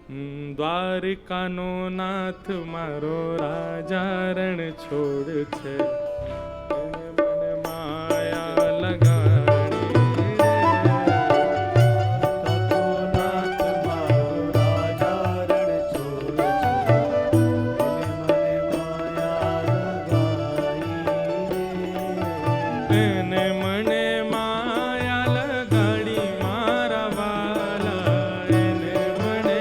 દ્વારિકાનો નાથ મારો રાજા રણ છોડ છે, મને માયા લગાડી નાથ મારો રાજા રણ છોડ છે, મને માયા લગાડી એને મને માયા લગાડી મારા વાલા, એને મને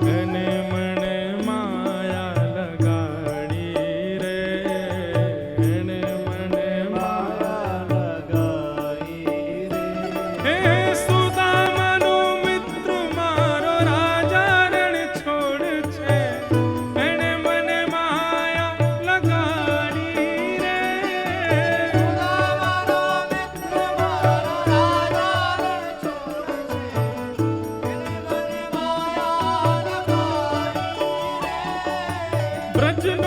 એને મને માયા લગાડી રે, એને મને માયા લગાડી રે. હે સુદામાનો મિત્ર મારો રાજા રણ છોડ છે, એને મને માયા લગાડી રે. સુદામાનો મિત્ર મારો રાજા રણ છોડ છે, એને મને માયા લગાડી રે. બ્રજનો